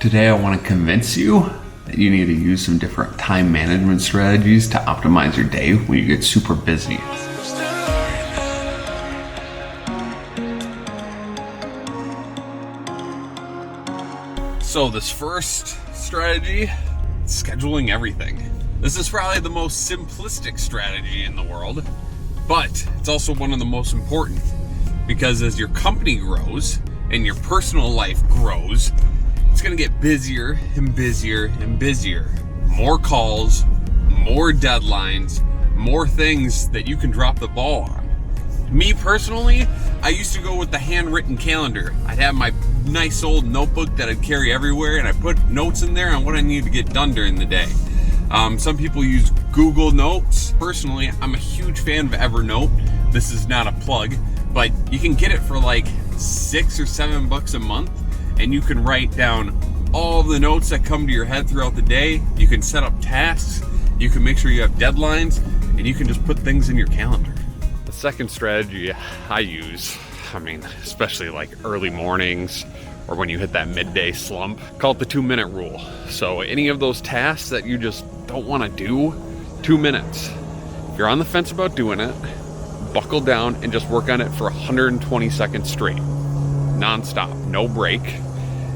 Today I want to convince you that you need to use some different time management strategies to optimize your day when you get super busy. So this first strategy, scheduling everything. This is probably the most simplistic strategy in the world, but it's also one of the most important, because as your company grows and your personal life grows, it's gonna get busier and busier and busier. More calls, more deadlines, more things that you can drop the ball on. Me personally, I used to go with the handwritten calendar. I'd have my nice old notebook that I'd carry everywhere, and I put notes in there on what I needed to get done during the day. Some people use Google Notes. Personally, I'm a huge fan of Evernote. This is not a plug, but you can get it for like $6 or $7 a month, and you can write down all the notes that come to your head throughout the day. You can set up tasks, you can make sure you have deadlines, and you can just put things in your calendar. The second strategy I use, especially like early mornings or when you hit that midday slump, call it the 2-minute rule. So any of those tasks that you just don't want to do, 2 minutes. If you're on the fence about doing it, buckle down and just work on it for 120 seconds straight, non-stop, no break.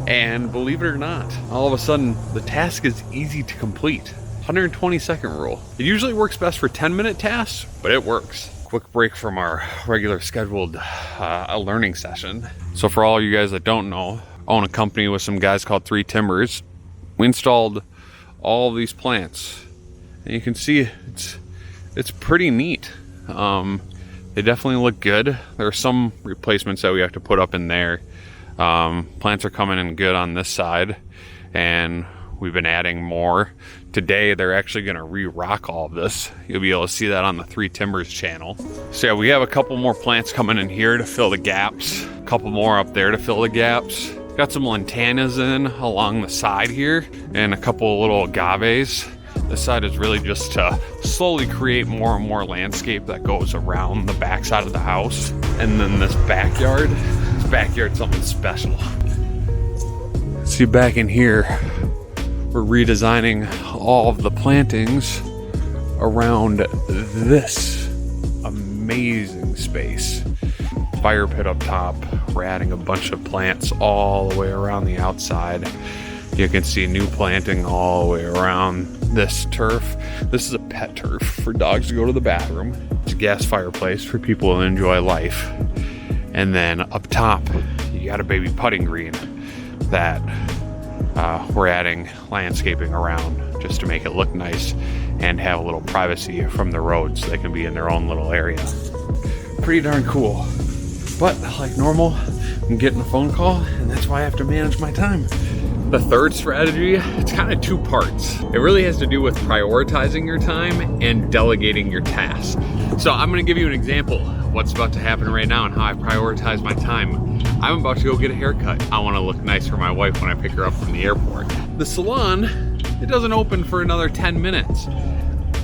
And believe it or not, all of a sudden the task is easy to complete. 120-second rule. It usually works best for 10-minute tasks, but it works. Quick break from our regular scheduled learning session. So for all you guys that don't know, I own a company with some guys called 3 Timbers. We installed all of these plants, and you can see it's pretty neat. They definitely look good. There are some replacements that we have to put up in there. Plants are coming in good on this side, and we've been adding more. Today, they're actually going to re-rock all of this. You'll be able to see that on the 3 Timbers channel. So yeah, we have a couple more plants coming in here to fill the gaps. A couple more up there to fill the gaps. Got some lantanas in along the side here, and a couple little agaves. This side is really just to slowly create more and more landscape that goes around the back side of the house. And then this backyard's something special. See, back in here, we're redesigning all of the plantings around this amazing space. Fire pit up top. We're adding a bunch of plants all the way around the outside. You can see new planting all the way around this turf. This is a pet turf for dogs to go to the bathroom. It's a gas fireplace for people who enjoy life. And then up top, you got a baby putting green that we're adding landscaping around just to make it look nice and have a little privacy from the roads so they can be in their own little area. Pretty darn cool. But like normal, I'm getting a phone call, and that's why I have to manage my time. The third strategy, it's kind of 2 parts. It really has to do with prioritizing your time and delegating your tasks. So I'm going to give you an example of what's about to happen right now and how I prioritize my time. I'm about to go get a haircut. I want to look nice for my wife when I pick her up from the airport. The salon, it doesn't open for another 10 minutes.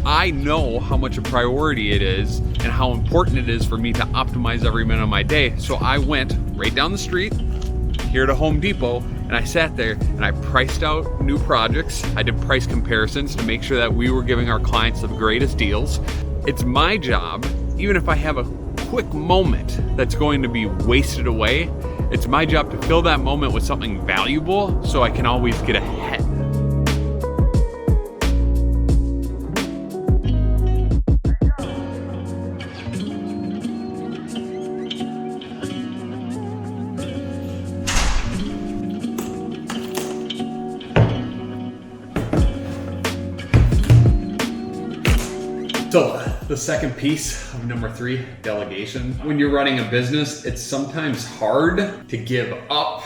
I know how much a priority it is and how important it is for me to optimize every minute of my day. So I went right down the street here to Home Depot, and I sat there and I priced out new projects. I did price comparisons to make sure that we were giving our clients the greatest deals. It's my job, even if I have a quick moment that's going to be wasted away, it's my job to fill that moment with something valuable so I can always get ahead. So the second piece of number 3, delegation. When you're running a business, it's sometimes hard to give up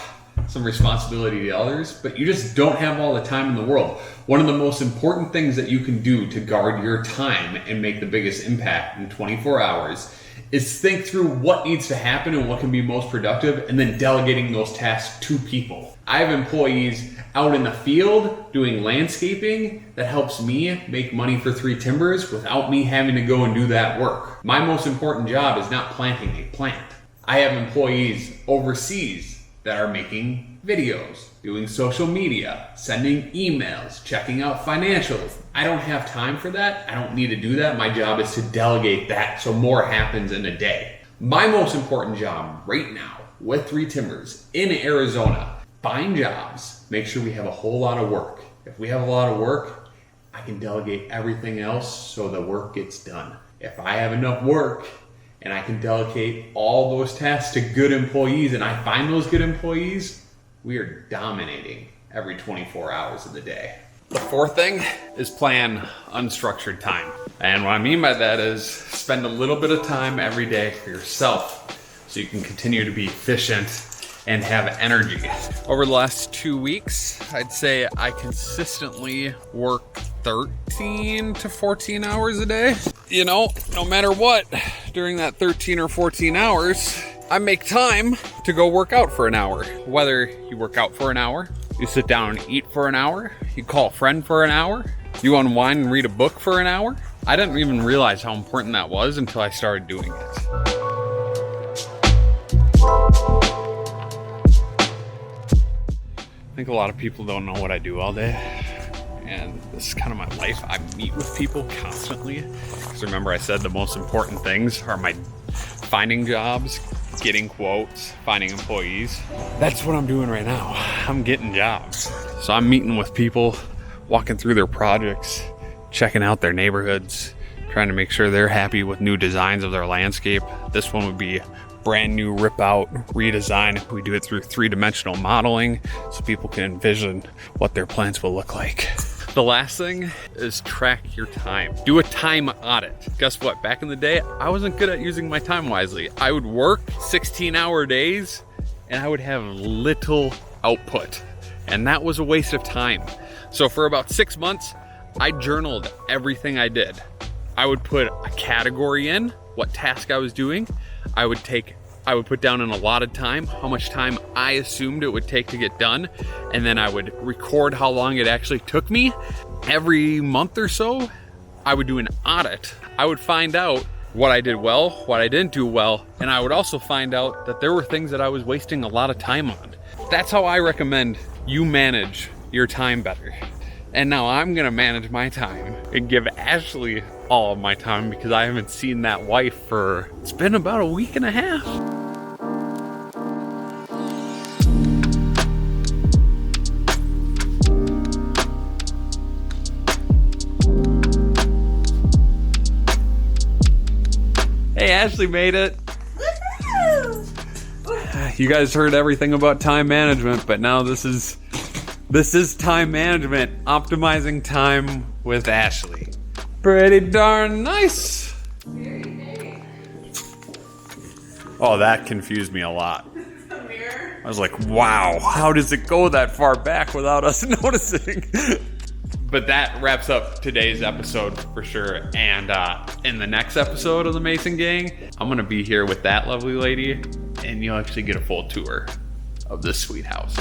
some responsibility to others, but you just don't have all the time in the world. One of the most important things that you can do to guard your time and make the biggest impact in 24 hours is think through what needs to happen and what can be most productive, and then delegating those tasks to people. I have employees out in the field doing landscaping that helps me make money for 3 Timbers without me having to go and do that work. My most important job is not planting a plant. I have employees overseas that are making videos, doing social media, sending emails, checking out financials. I don't have time for that. I don't need to do that. My job is to delegate that so more happens in a day. My most important job right now with Three Timbers in Arizona, find jobs, make sure we have a whole lot of work. If we have a lot of work, I can delegate everything else so the work gets done. If I have enough work and I can delegate all those tasks to good employees and I find those good employees, we are dominating every 24 hours of the day. The fourth thing is plan unstructured time. And what I mean by that is spend a little bit of time every day for yourself so you can continue to be efficient and have energy. Over the last 2 weeks, I'd say I consistently work 13 to 14 hours a day. You know, no matter what, during that 13 or 14 hours, I make time to go work out for an hour. Whether you work out for an hour, you sit down and eat for an hour, you call a friend for an hour, you unwind and read a book for an hour. I didn't even realize how important that was until I started doing it. I think a lot of people don't know what I do all day, and this is kind of my life. I meet with people constantly, because remember I said the most important things are my finding jobs, getting quotes, finding employees. That's what I'm doing right now. I'm getting jobs. So I'm meeting with people, walking through their projects, checking out their neighborhoods, trying to make sure they're happy with new designs of their landscape. This one would be brand new rip out redesign. We do it through 3-dimensional modeling so people can envision what their plants will look like. The last thing is track your time. Do a time audit. Guess what? Back in the day, I wasn't good at using my time wisely. I would work 16-hour days and I would have little output. And that was a waste of time. So for about 6 months, I journaled everything I did. I would put a category in, what task I was doing. I would put down an allotted time, how much time I assumed it would take to get done, and then I would record how long it actually took me. Every month or so, I would do an audit. I would find out what I did well, what I didn't do well, and I would also find out that there were things that I was wasting a lot of time on. That's how I recommend you manage your time better. And now I'm gonna manage my time and give Ashley all of my time because I haven't seen that wife for, it's been about a week and a half. Hey, Ashley made it. You guys heard everything about time management, but now this is time management, optimizing time with Ashley. Pretty darn nice. Very nice. Oh, that confused me a lot. The mirror. I was like, wow, how does it go that far back without us noticing? But that wraps up today's episode for sure. And in the next episode of the Mason Gang, I'm going to be here with that lovely lady, and you'll actually get a full tour of this sweet house.